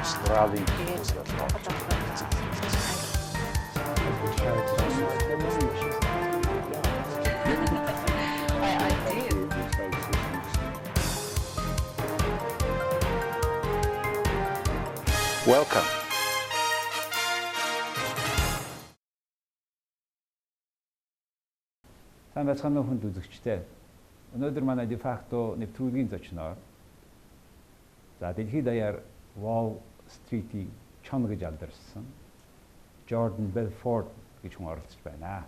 Австралийг Welcome. Сайн байцгаана уу хүнд үзэгчдээ. Өнөөдөр манай дефакто нэвтрүүлгийн зочноор за дэлхийд даяар Уолл Стритийн Чоно гэж алдарсан Жордан Бэлфорт гэж хүн оролцож байна.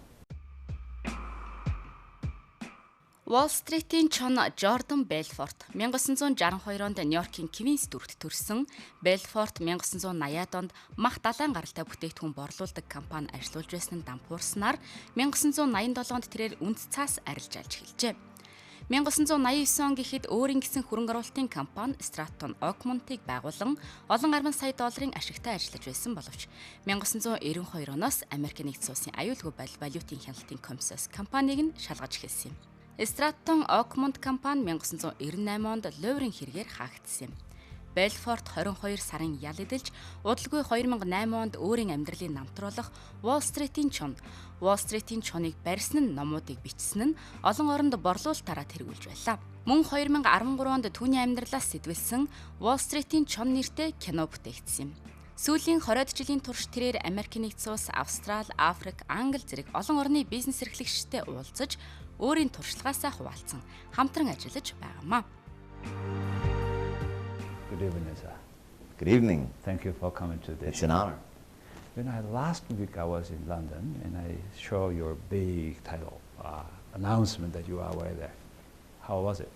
Уолл Стритийн Чоно Жордан Бэлфорт 1962 онд Нью Йоркийн Квийнс дүүрэгт төрсөн. Belfort 1980-ад онд мах далайн гаралтай бүтээгдэхүүн борлуулдаг компани ажиллуулж байсан дампуурснаар 1987 онд тэрээр цаас арилжаалж эхэлжээ. 1989 он гэхэд өөрийн гэсэн хөрөнгө оруулалтын компани Страттон Өакмонтыг байгуулан олон арван сая долларын ашигтай ажиллаж байсан боловч 1992 оноос Америкийн нийтэлсэн аюулгүй валютын хяналтын комиссаас компаниг нь шалгаж эхэлсэн юм. Страттон Өакмонт компани 1998 онд луурын хэрэгээр хаагдсан юм. Belfort 22 сарын ял эдэлж, удалгүй 2008 онд өөрийн амьдралын намтруулах Уолл Стритийн Чоно, Уолл Стритийн Чоныг барьсан нь номуудыг бичсэн нь олон оронд борлуулалтаараа тэргүүлж байлаа. Мөн 2013 онд түүний амьдралаас сэтвэлсэн Уолл Стритийн Чоно нэртэй кино бүтээгдсэн юм. Сүүлийн 20 жилийн турш тэрээр Америкийн нэгдсэн улс, Австрали, Африк, Англи зэрэг олон орны бизнес эрхлэгчтэй уулзаж өөрийн туршлагаасаа хуваалцсан хамтран ажиллаж байгаамаа. Good evening, sir. Good evening. Thank you for coming to this. It's an honor. Last week I was in London and I saw your big title announcement that you are away there. How was it?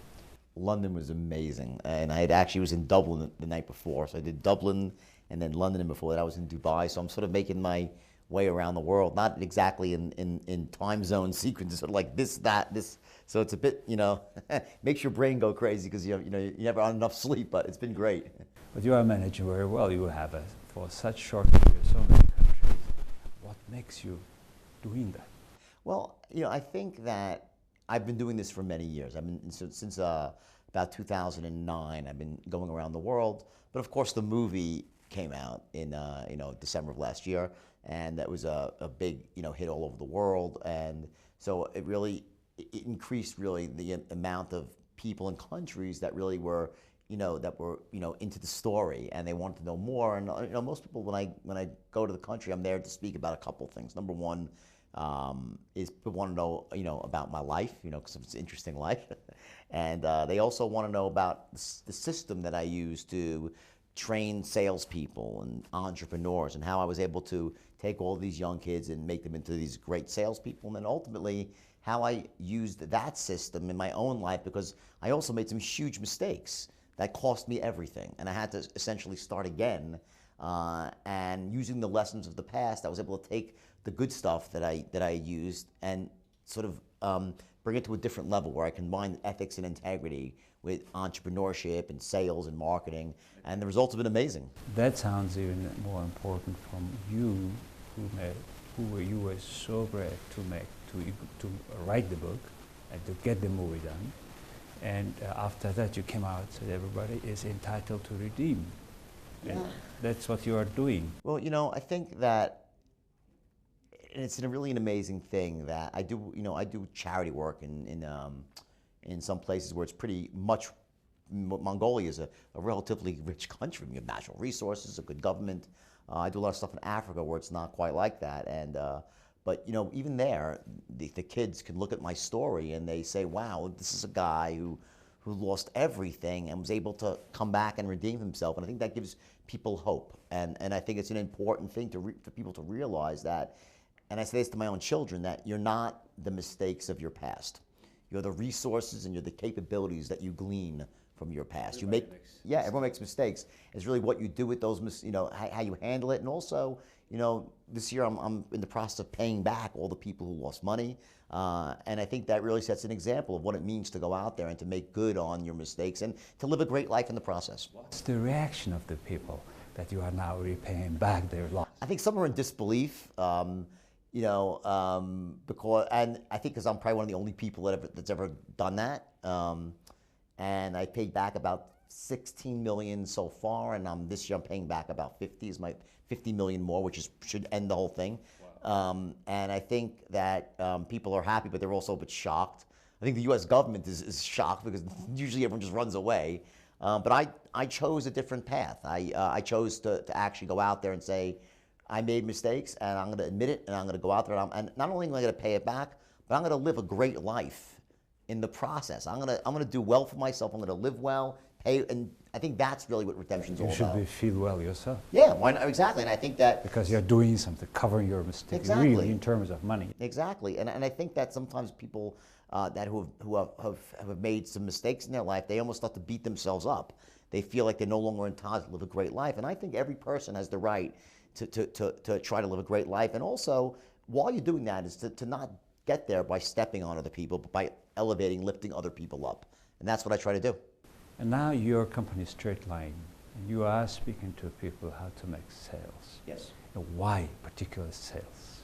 London was amazing, and I actually was in Dublin the night before. So I did Dublin and then London, and before that I was in Dubai. So I'm sort of making my way around the world, not exactly in time zone sequences, sort of like this, that, this. So it's a bit, makes your brain go crazy because you never have enough sleep. But it's been great. But you are managing very well. You have for such short period so many countries. What makes you doing that? Well, I think that I've been doing this for many years. I've been since about 2009. I've been going around the world. But of course, the movie came out in December of last year, and that was a big hit all over the world. And so it increased really the amount of people and countries that really were into the story, and they wanted to know more. And most people, when I go to the country, I'm there to speak about a couple things. Number one is people want to know about my life, because it's an interesting life, and they also want to know about the system that I use to train salespeople and entrepreneurs, and how I was able to take all these young kids and make them into these great salespeople, and then ultimately how I used that system in my own life, because I also made some huge mistakes that cost me everything, and I had to essentially start again. And using the lessons of the past, I was able to take the good stuff that I used and sort of bring it to a different level where I combine ethics and integrity with entrepreneurship and sales and marketing, and the results have been amazing. That sounds even more important from you, who were so brave to write the book and to get the movie done, and after that you came out so everybody is entitled to redeem. Yeah. That's what you are doing. Well, I think that it's really an amazing thing that I do. I do charity work in some places where it's pretty much. Mongolia is a relatively rich country. We have natural resources, a good government. I do a lot of stuff in Africa where it's not quite like that. And but even there, the kids can look at my story and they say, "Wow, this is a guy who lost everything and was able to come back and redeem himself." And I think that gives people hope. And I think it's an important thing for people to realize that. And I say this to my own children, that you're not the mistakes of your past. You're the resources and you're the capabilities that you glean from your past. Everyone makes mistakes. It's really what you do with those, how you handle it. And also, this year I'm in the process of paying back all the people who lost money. And I think that really sets an example of what it means to go out there and to make good on your mistakes and to live a great life in the process. What's the reaction of the people that you are now repaying back their loss? I think some are in disbelief. Because I'm probably one of the only people that's ever done that. And I paid back about 16 million so far, and this year I'm paying back about 50 million more, which should end the whole thing. Wow. And I think that people are happy, but they're also a bit shocked. I think the U.S. government is shocked because usually everyone just runs away. But I chose a different path. I chose to actually go out there and say, I made mistakes, and I'm going to admit it, and I'm going to go out there, and not only am I going to pay it back, but I'm going to live a great life in the process. I'm going to do well for myself. I'm going to live well, pay, and I think that's really what redemption's all about. You should feel well yourself. Yeah, why not? Exactly, and I think that because you're doing something, covering your mistake, exactly. Really in terms of money. Exactly, and I think that sometimes people who have made some mistakes in their life, they almost start to beat themselves up. They feel like they're no longer entitled to live a great life, and I think every person has the right to try to live a great life. And also, while you're doing that, is to not get there by stepping on other people, but by elevating, lifting other people up. And that's what I try to do. And now your company is Straightline, and you are speaking to people how to make sales. Yes. And why particular sales?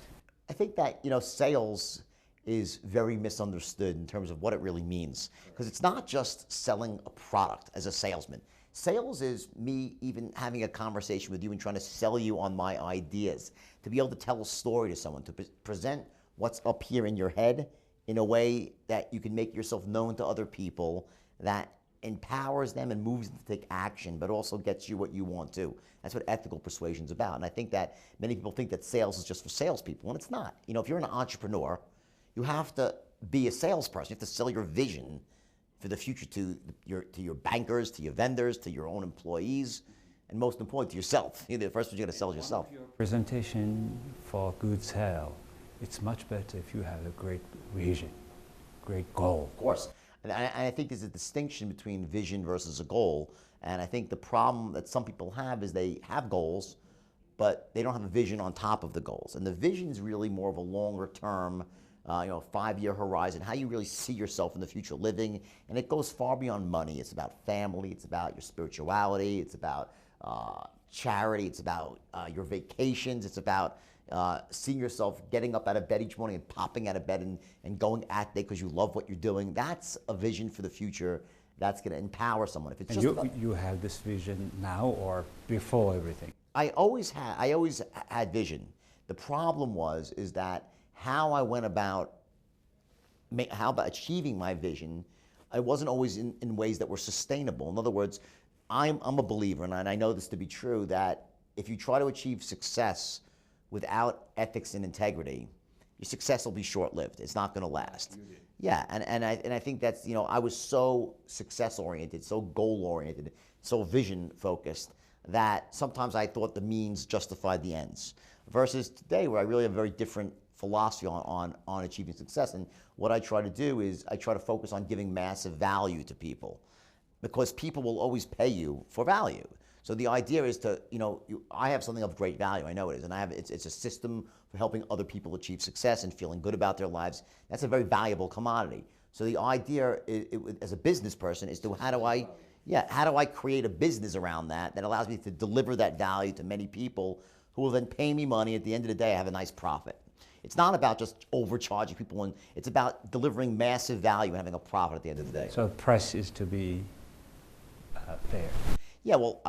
I think that, sales is very misunderstood in terms of what it really means. Because it's not just selling a product as a salesman. Sales is me even having a conversation with you and trying to sell you on my ideas, to be able to tell a story to someone, to present what's up here in your head in a way that you can make yourself known to other people, that empowers them and moves them to take action, but also gets you what you want to. That's what ethical persuasion is about. And I think that many people think that sales is just for salespeople, and it's not. If you're an entrepreneur, you have to be a salesperson. You have to sell your vision for the future to your bankers, to your vendors, to your own employees, and most importantly, to yourself. The first one you're going to sell is yourself. Presentation for good sale, it's much better if you have a great vision, great goal. Of course. And I think there's a distinction between vision versus a goal. And I think the problem that some people have is they have goals, but they don't have a vision on top of the goals. And the vision is really more of a longer term, 5-year horizon, how you really see yourself in the future living. And it goes far beyond money. It's about family. It's about your spirituality. It's about charity. It's about your vacations. It's about seeing yourself getting up out of bed each morning and popping out of bed and going at it because you love what you're doing. That's a vision for the future that's going to empower someone. If it's just you have this vision now or before everything? I always had vision. The problem is that how I went about achieving my vision, I wasn't always in ways that were sustainable. In other words, I'm a believer, and I know this to be true, that if you try to achieve success without ethics and integrity, your success will be short-lived. It's not going to last. Yeah, and I think that's, I was so success-oriented, so goal-oriented, so vision-focused, that sometimes I thought the means justified the ends. Versus today, where I really have a very different philosophy on achieving success. And what I try to do is I try to focus on giving massive value to people, because people will always pay you for value. So the idea is to, I have something of great value, I know it is, and it's a system for helping other people achieve success and feeling good about their lives. That's a very valuable commodity. So the idea as a business person is to how do I create a business around that allows me to deliver that value to many people who will then pay me money. At the end of the day, I have a nice profit. It's not about just overcharging people, and it's about delivering massive value and having a profit at the end of the day. So the price is to be fair. Yeah, well,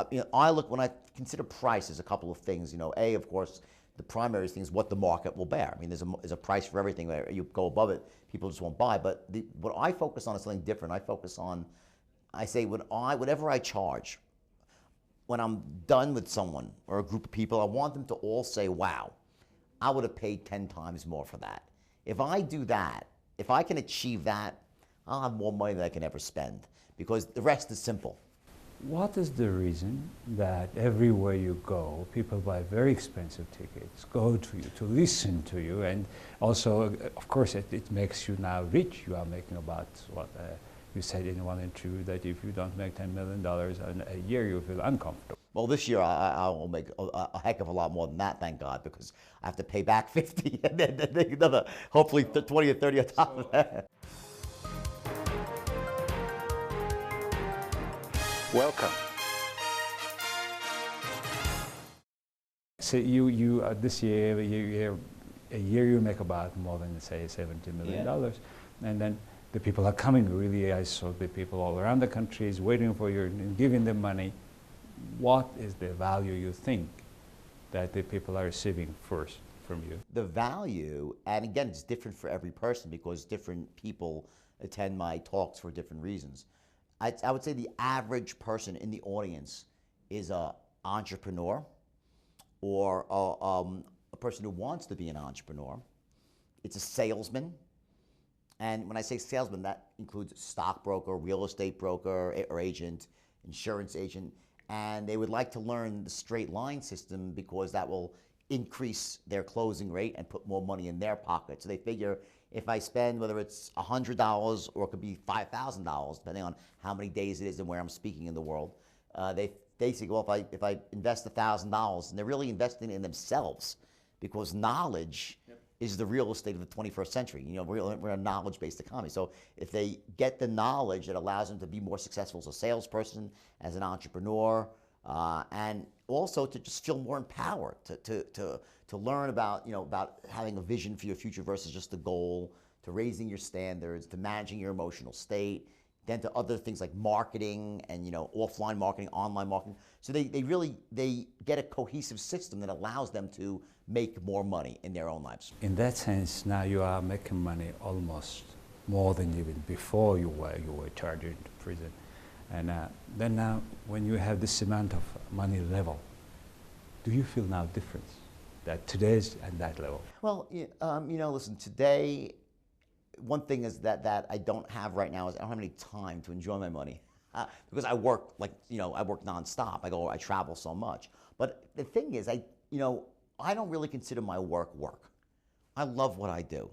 when I consider price, there's a couple of things. A, of course, the primary thing is what the market will bear. I mean, there's a price for everything. Where you go above it, people just won't buy. But what I focus on is something different. I say whatever I charge, when I'm done with someone or a group of people, I want them to all say, wow, I would have paid 10 times more for that. If I do that, if I can achieve that, I'll have more money than I can ever spend, because the rest is simple. What is the reason that everywhere you go, people buy very expensive tickets, go to you, to listen to you, and also, of course, it makes you now rich. You are making about what you said in one interview, that if you don't make $10 million a year, you feel uncomfortable. Well, this year I will make a heck of a lot more than that, thank God, because I have to pay back 50 and then another, hopefully 20 or 30 on top of that. Welcome. So you this year, a year you make about more than, say, $70 million, and then the people are coming really. I saw the people all around the countries waiting for you and giving them money. What is the value you think that the people are receiving first from you? The value, and again, it's different for every person because different people attend my talks for different reasons. I would say the average person in the audience is an entrepreneur or a person who wants to be an entrepreneur. It's a salesman. And when I say salesman, that includes stockbroker, real estate broker or agent, insurance agent. And they would like to learn the straight line system because that will increase their closing rate and put more money in their pocket. So they figure if I spend, whether it's $100 or it could be $5,000, depending on how many days it is and where I'm speaking in the world, they say, well, if I invest $1,000, and they're really investing in themselves because knowledge is the real estate of the 21st century. You know, we're a knowledge-based economy. So if they get the knowledge that allows them to be more successful as a salesperson, as an entrepreneur, and also to just feel more empowered, to learn about, you know, about having a vision for your future versus just a goal, to raising your standards, to managing your emotional state, then to other things like marketing and, you know, offline marketing, online marketing. So they get a cohesive system that allows them to make more money in their own lives. In that sense, now you are making money almost more than even before you were charged into prison. And then now, when you have this amount of money level, do you feel now difference that today's at that level? Well, you know, listen, today, one thing is that I don't have right now is I don't have any time to enjoy my money because I work I work nonstop. I travel so much. But the thing is, I don't really consider my work. I love what I do.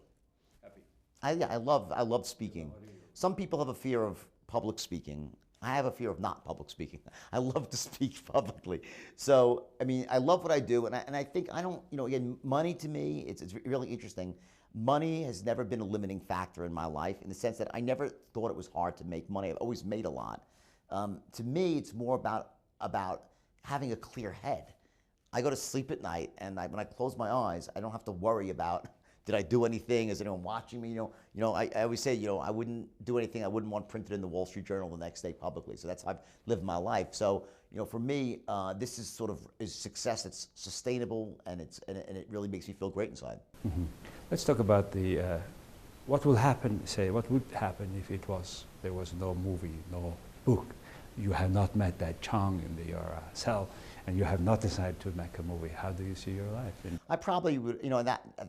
Happy. I love speaking. Some people have a fear of public speaking. I have a fear of not public speaking. I love to speak publicly. So, I mean, I love what I do, and I think I don't, again, money to me, it's really interesting. Money has never been a limiting factor in my life in the sense that I never thought it was hard to make money. I've always made a lot. To me, it's more about having a clear head. I go to sleep at night, and when I close my eyes, I don't have to worry about, did I do anything? Is anyone watching me? I always say, I wouldn't do anything I wouldn't want printed in the Wall Street Journal the next day publicly. So that's how I've lived my life. So, for me, this is is success that's sustainable, and it really makes me feel great inside. Mm-hmm. Let's talk about what would happen if there was no movie, no book. You have not met that Chong in your cell, and you have not decided to make a movie. How do you see your life? I probably would,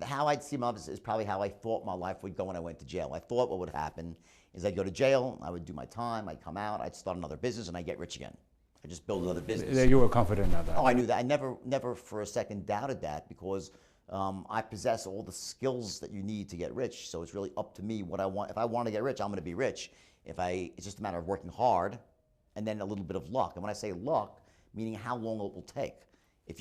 how I'd see my life is probably how I thought my life would go when I went to jail. I thought what would happen is I'd go to jail, I would do my time, I'd come out, I'd start another business, and I'd get rich again. I'd just build another business. You were confident of that? Oh, I knew that. I never for a second doubted that because I possess all the skills that you need to get rich. So it's really up to me what I want. If I want to get rich, I'm going to be rich. It's just a matter of working hard and then a little bit of luck. And when I say luck, meaning how long it will take. If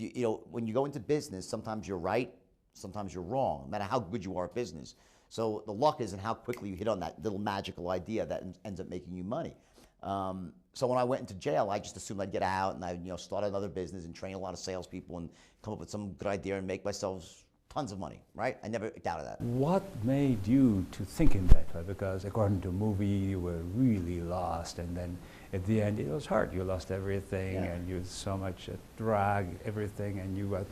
when you go into business, sometimes you're right, sometimes you're wrong, no matter how good you are at business. So the luck is in how quickly you hit on that little magical idea that ends up making you money. So when I went into jail, I just assumed I'd get out and I'd start another business and train a lot of salespeople and come up with some good idea and make myself tons of money, right? I never doubted that. What made you to think in that way? Because according to the movie, you were really lost, and then at the end it was hard. You lost everything, and you so much drug, everything, and you got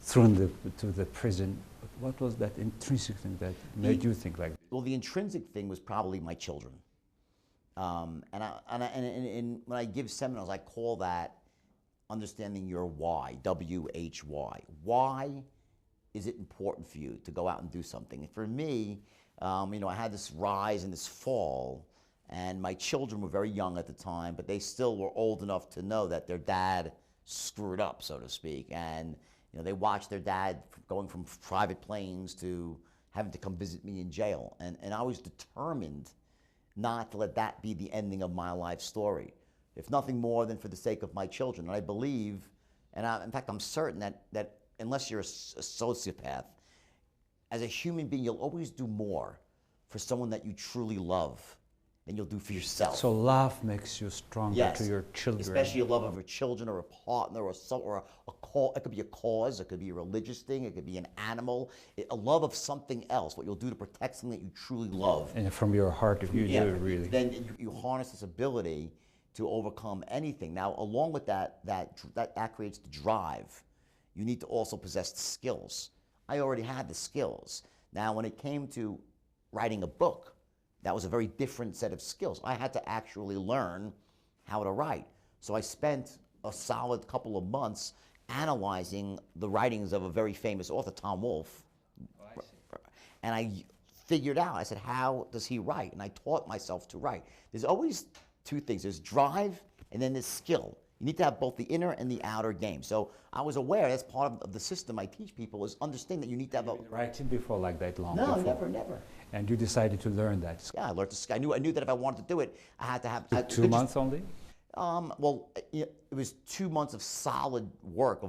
thrown to the prison. What was that intrinsic thing that made you think like that? Well, the intrinsic thing was probably my children. And when I give seminars, I call that understanding your why, W-H-Y. Why is it important for you to go out and do something? And for me, I had this rise and this fall, and my children were very young at the time, but they still were old enough to know that their dad screwed up, so to speak. And they watched their dad going from private planes to having to come visit me in jail. And I was determined not to let that be the ending of my life story, if nothing more than for the sake of my children. And I believe, in fact, I'm certain that unless you're a sociopath, as a human being, you'll always do more for someone that you truly love than you'll do for yourself. So love makes you stronger to your children. Especially a love of your children or a partner or a cause. It could be a cause, it could be a religious thing, it could be an animal, a love of something else, what you'll do to protect something that you truly love. And from your heart, if you do it really. Then you harness this ability to overcome anything. Now, along with that creates the drive. You need to also possess the skills. I already had the skills. Now, when it came to writing a book, that was a very different set of skills. I had to actually learn how to write. So I spent a solid couple of months analyzing the writings of a very famous author, Tom Wolfe. Oh, I see. And I figured out, I said, how does he write? And I taught myself to write. There's always two things. There's drive and then there's skill. You need to have both the inner and the outer game. So I was aware, that's part of the system I teach people, is understand that you need to have a... Writing before like that long? No, before. never. And you decided to learn that? Yeah, I learned to... I knew that if I wanted to do it, I had to have... 2 months only? Well, it was 2 months of solid work,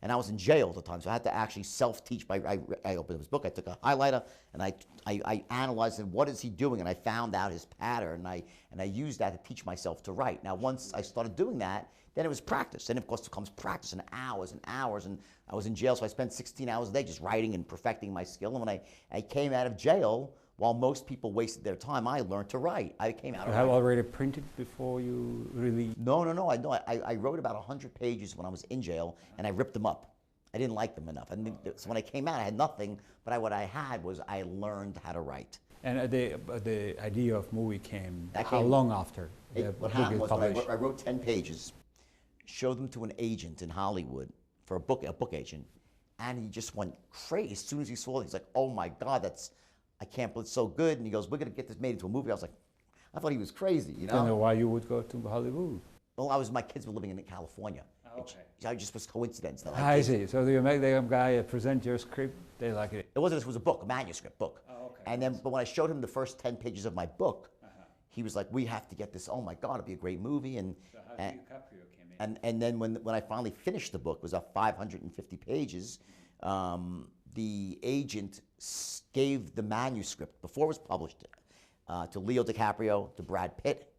and I was in jail at the time, so I had to actually self-teach. I opened his book, I took a highlighter, and I analyzed him, what is he doing, and I found out his pattern, and I used that to teach myself to write. Now, once I started doing that, then it was practice. Then, of course, it comes practice and hours, and I was in jail, so I spent 16 hours a day just writing and perfecting my skill, and when I came out of jail, while most people wasted their time, I learned to write. I came out. You have already printed before you really? No. I wrote about 100 pages when I was in jail, and I ripped them up. I didn't like them enough. So when I came out, I had nothing. But what I had was I learned how to write. And the idea of movie came how long after the book is published? I wrote 10 pages, showed them to an agent in Hollywood for a book agent, and he just went crazy. As soon as he saw it, he's like, "Oh my God, I can't believe it's so good." And he goes, "We're going to get this made into a movie." I was like, I thought he was crazy, you know? I don't know why you would go to Hollywood. Well, my kids were living in California. Oh, okay. It just was coincidence. That I see. So you make the guy present your script, they like it. It wasn't, it was a book, a manuscript book. Oh, okay. And then, but when I showed him the first 10 pages of my book, he was like, "We have to get this. Oh my God, it'd be a great movie." And so how did DiCaprio came in? And then when I finally finished the book, it was 550 pages. The agent gave the manuscript before it was published to Leo DiCaprio, to Brad Pitt,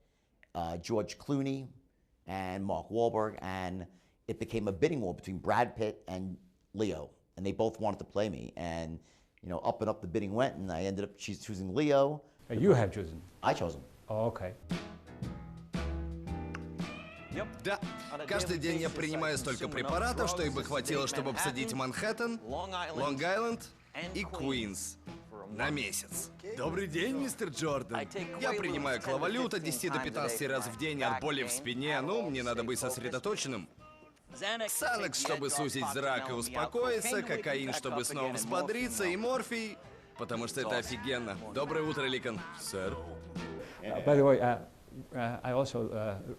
George Clooney, and Mark Wahlberg, and it became a bidding war between Brad Pitt and Leo, and they both wanted to play me, and up and up the bidding went, and I ended up choosing Leo. You have chosen? I chose him. Oh, okay. Да, каждый день я принимаю столько препаратов, что их бы хватило, чтобы посадить Манхэттен, Лонг-Айленд и Квийнс на месяц. Добрый день, мистер Джордан. Я принимаю клавалют от 10 до 15 раз в день от боли в спине, мне надо быть сосредоточенным. Ксанакс, чтобы сузить зрак и успокоиться, кокаин, чтобы снова взбодриться, и морфий, потому что это офигенно. Доброе утро, Ликон. Сэр. By the way, I also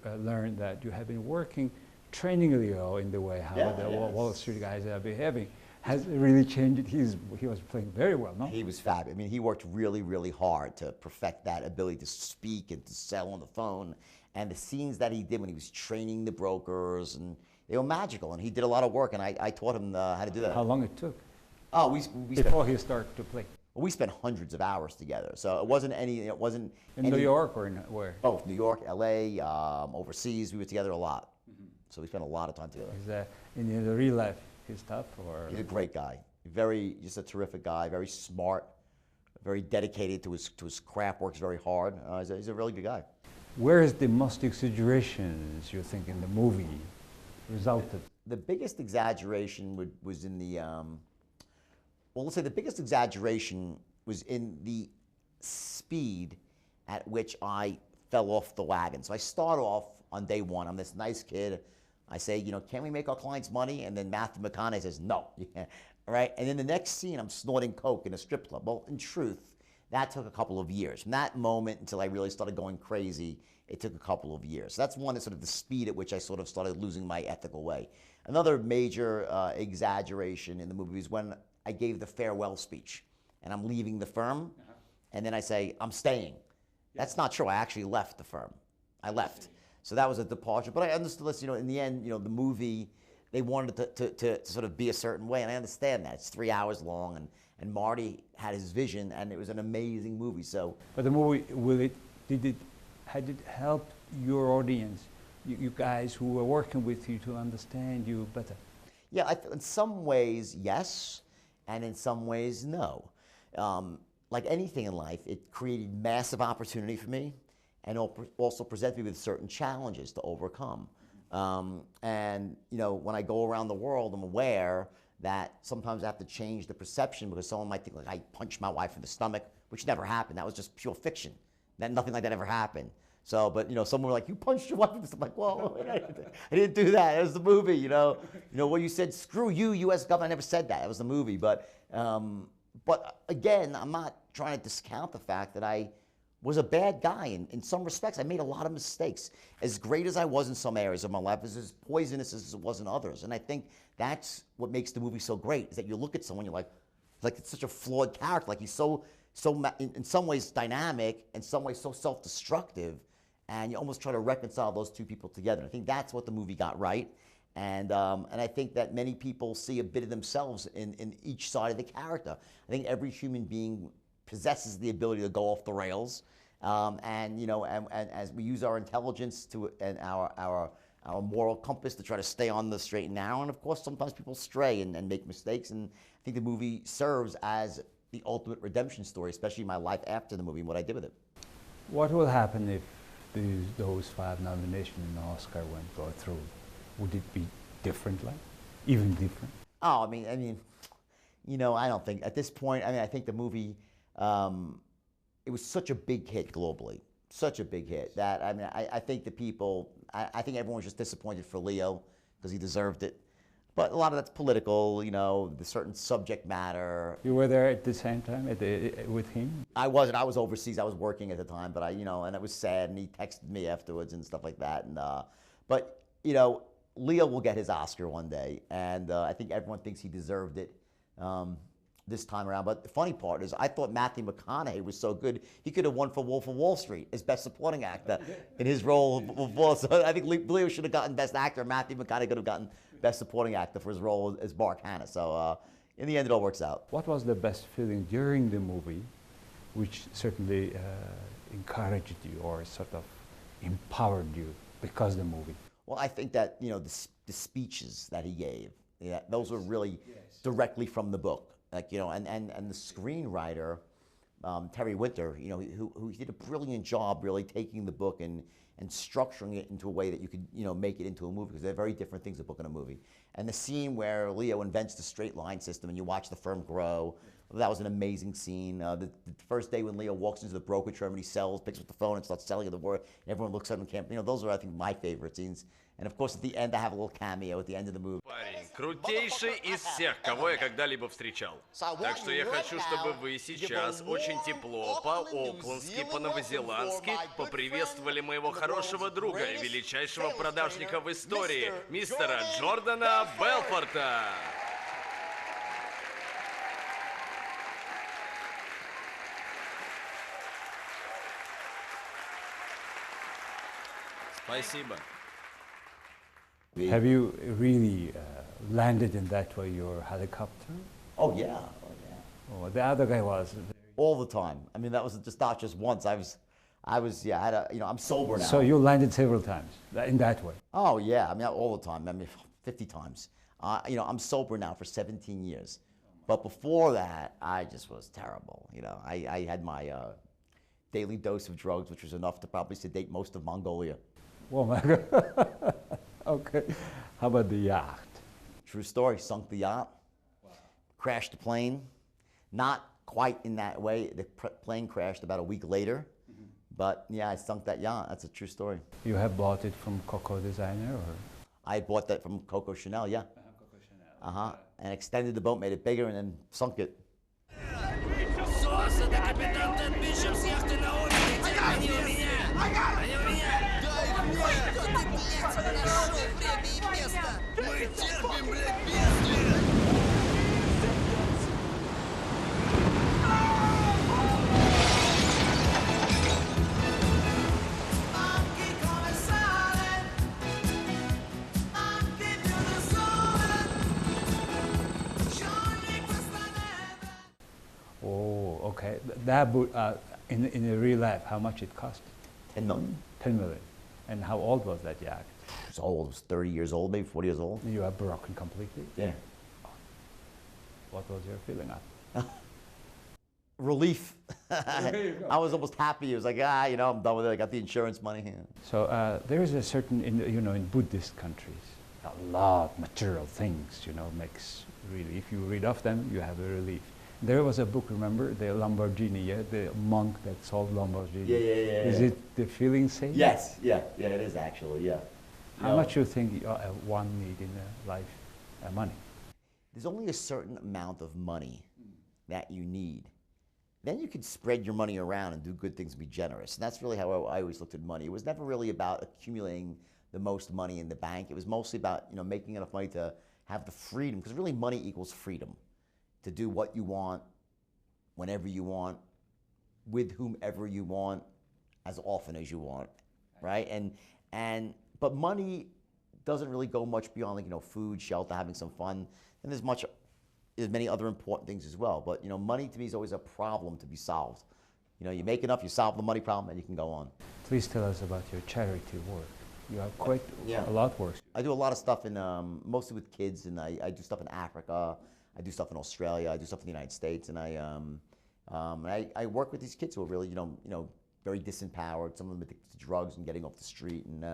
learned that you have been working, training Leo in the way how the Wall Street guys are behaving. Has really changed. He was playing very well, no? He was fabulous. I mean, he worked really, really hard to perfect that ability to speak and to sell on the phone. And the scenes that he did when he was training the brokers, and they were magical. And he did a lot of work, and I taught him how to do that. How long it took? Oh, before he started to play. We spent hundreds of hours together, so it wasn't any. It wasn't in New York or in where? Both New York, LA, overseas. We were together a lot, so we spent a lot of time together. Is that in the real life his tough or? He's a great guy. Just a terrific guy. Very smart, very dedicated to his craft. Works very hard. He's a really good guy. Where is the most exaggerations you think in the movie resulted? The biggest exaggeration was in the. Well, let's say the biggest exaggeration was in the speed at which I fell off the wagon. So I start off on day one. I'm this nice kid. I say, can we make our clients money? And then Matthew McConaughey says, no, you can't. All right. And then the next scene, I'm snorting coke in a strip club. Well, in truth, that took a couple of years. From that moment until I really started going crazy, it took a couple of years. So that's one is sort of the speed at which I sort of started losing my ethical way. Another major exaggeration in the movie is when I gave the farewell speech, and I'm leaving the firm, and then I say, I'm staying. That's not true. I actually left the firm. I left. So that was a departure. But I understood this, in the end, the movie, they wanted to sort of be a certain way, and I understand that. It's 3 hours long, and Marty had his vision, and it was an amazing movie. So, but the movie, did it had it helped your audience, you guys who were working with you, to understand you better? Yeah, in some ways, yes, and in some ways, no. Like anything in life, it created massive opportunity for me, and also presented me with certain challenges to overcome. And you know, when I go around the world, I'm aware that sometimes I have to change the perception, because someone might think like I punched my wife in the stomach, which never happened. That was just pure fiction. Nothing like that ever happened. So, but you know, someone were like, "You punched your wife in the stomach." I'm like, "Whoa, I didn't do that. It was the movie." You know, what you said. Screw you, U.S. government. I never said that. It was the movie. But again, I'm not trying to discount the fact that I was a bad guy. In some respects, I made a lot of mistakes. As great as I was in some areas of my life, as poisonous as it was in others. And I think that's what makes the movie so great, is that you look at someone, you're like it's such a flawed character. Like he's so in some ways dynamic, in some ways so self-destructive, and you almost try to reconcile those two people together. I think that's what the movie got right. And I think that many people see a bit of themselves in each side of the character. I think every human being possesses the ability to go off the rails, and as we use our intelligence and our moral compass to try to stay on the straight and narrow, and of course sometimes people stray and make mistakes, and I think the movie serves as the ultimate redemption story, especially my life after the movie and what I did with it. What will happen if those 5 nominations in the Oscar won't go through? Would it be different, like even different? Oh, I mean, I don't think at this point. I think the movie, it was such a big hit globally, such a big hit that I think the people, I think everyone was just disappointed for Leo because he deserved it. But a lot of that's political, the certain subject matter. You were there at the same time with him? I wasn't. I was overseas. I was working at the time, but and it was sad. And he texted me afterwards and stuff like that. And but Leo will get his Oscar one day, and I think everyone thinks he deserved it this time around. But the funny part is, I thought Matthew McConaughey was so good, he could have won for Wolf of Wall Street as Best Supporting Actor in his role of Wall. So I think Leo should have gotten Best Actor. Matthew McConaughey could have gotten Best Supporting Actor for his role as Mark Hanna. So in the end, it all works out. What was the best feeling during the movie, which certainly encouraged you or sort of empowered you because of the movie? Well, I think that the speeches that he gave, those were really directly from the book. Like and the screenwriter, Terry Winter, who did a brilliant job really taking the book and structuring it into a way that you could make it into a movie, because they're very different things, a book and a movie. And the scene where Leo invents the straight line system and you watch the firm grow, that was an amazing scene. The first day when Leo walks into the brokerage firm and he picks up the phone and starts selling at the word, and everyone looks at him and can't, those are, I think, my favorite scenes. And of course, at the end, I have a little cameo at the end of the movie. Парень, крутейший из всех, кого я когда-либо встречал. Так что я хочу, чтобы вы сейчас очень тепло, по-оклендски, по-новозеландски поприветствовали моего хорошего друга и величайшего продажника в истории, мистера Жордана Бэлфорта. Спасибо. Have you really landed in that way, your helicopter? Oh yeah. Oh, the other guy was. All the time. I mean, that was not just once. I had I'm sober now. So you landed several times in that way? Oh yeah, I mean, all the time. I mean, 50 times. I'm sober now for 17 years. But before that, I just was terrible. I had my daily dose of drugs, which was enough to probably sedate most of Mongolia. Oh my God. Okay. How about the yacht? True story. Sunk the yacht. Wow. Crashed the plane. Not quite in that way. The plane crashed about a week later. Mm-hmm. But yeah, I sunk that yacht. That's a true story. You have bought it from Coco Designer, or? I bought that from Coco Chanel, yeah. Coco Chanel. And extended the boat, made it bigger, and then sunk it. Oh, okay. That in the real life, how much it cost? 10 million. 10 million. And how old was that yacht? It was old. It was 30 years old, maybe 40 years old. You are broken completely? Yeah. What was your feeling at? Relief. There you go. I was almost happy. It was like, you know, I'm done with it. I got the insurance money. Yeah. So there is a certain, in Buddhist countries, a lot material things, makes really, if you read of them, you have a relief. There was a book, remember, the Lamborghini, the monk that sold Lamborghini. Yeah. Is it the feeling same? Yes, yeah, it is actually, yeah. How much do you think one need in life, money? There's only a certain amount of money that you need. Then you can spread your money around and do good things and be generous. And that's really how I always looked at money. It was never really about accumulating the most money in the bank. It was mostly about making enough money to have the freedom, because really money equals freedom to do what you want, whenever you want, with whomever you want, as often as you want, right? But money doesn't really go much beyond food, shelter, having some fun, and there's many other important things as well. But money to me is always a problem to be solved. You make enough, you solve the money problem, and you can go on. Please tell us about your charity work. You have quite a lot of work. I do a lot of stuff in mostly with kids, and I do stuff in Africa. I do stuff in Australia. I do stuff in the United States, and I work with these kids who are really very disempowered. Some of them addicted to drugs and getting off the street, and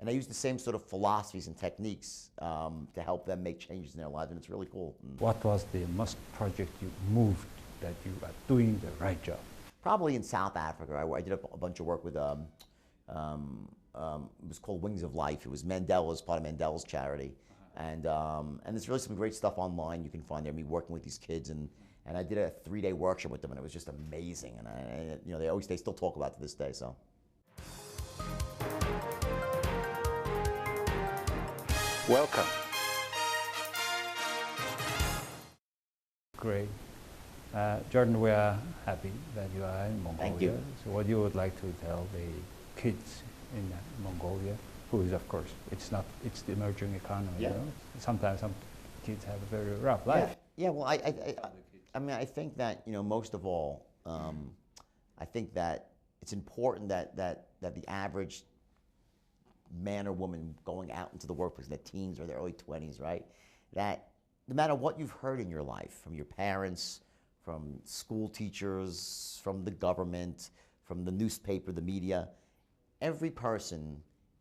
I use the same sort of philosophies and techniques to help them make changes in their lives, and it's really cool. What was the most project you moved that you are doing the right job? Probably in South Africa. I did a bunch of work with it was called Wings of Life. It was Mandela's, part of Mandela's charity. And there's really some great stuff online you can find there, me working with these kids, and I did a 3-day workshop with them, and it was just amazing, and they still talk about it to this day, so. Welcome. Great. Jordan, we are happy that you are in Mongolia. Thank you. So what you would like to tell the kids in Mongolia, who is, of course, it's the emerging economy, Yeah. Sometimes some kids have a very rough life. Yeah, well, I think that, most of all, I think that it's important that the average man or woman going out into the workplace, their teens or their early 20s, right, that no matter what you've heard in your life, from your parents, from school teachers, from the government, from the newspaper, the media, every person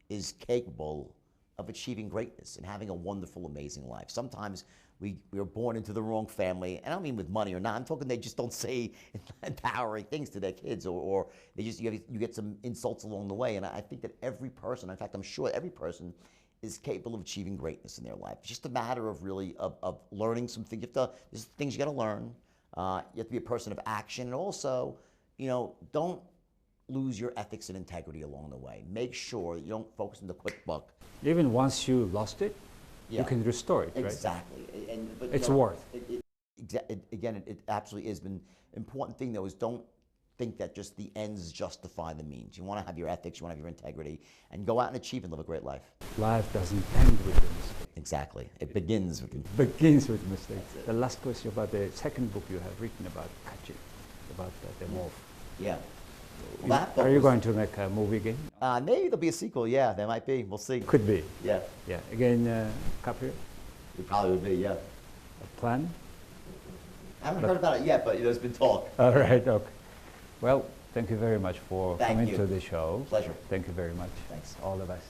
is capable of achieving greatness and having a wonderful, amazing life. Sometimes we are born into the wrong family, and I don't mean with money or not. I'm talking they just don't say empowering things to their kids, or they just you get some insults along the way. And I think that every person, in fact, I'm sure every person, is capable of achieving greatness in their life. It's just a matter of really of learning some things. There's things you got to learn. You have to be a person of action, and also, don't lose your ethics and integrity along the way. Make sure that you don't focus on the quick buck. Even once you lost it, you can restore it, right? Exactly. But it's worth. It absolutely is. An important thing, though, is don't think that just the ends justify the means. You want to have your ethics, you want to have your integrity, and go out and achieve and live a great life. Life doesn't end with the mistake. Exactly. It begins with mistakes. The last question about the second book you have written about Kachik, about the wolf. Yeah. Are you going to make a movie again? Maybe there'll be a sequel. Yeah, there might be. We'll see. Could be. Yeah. Yeah. Again, Caprio? It probably would be, yeah. A plan? I haven't heard about it yet, but there's been talk. All right, okay. Well, thank you very much for coming you. to the show. Pleasure. Thank you very much. Thanks. All the best.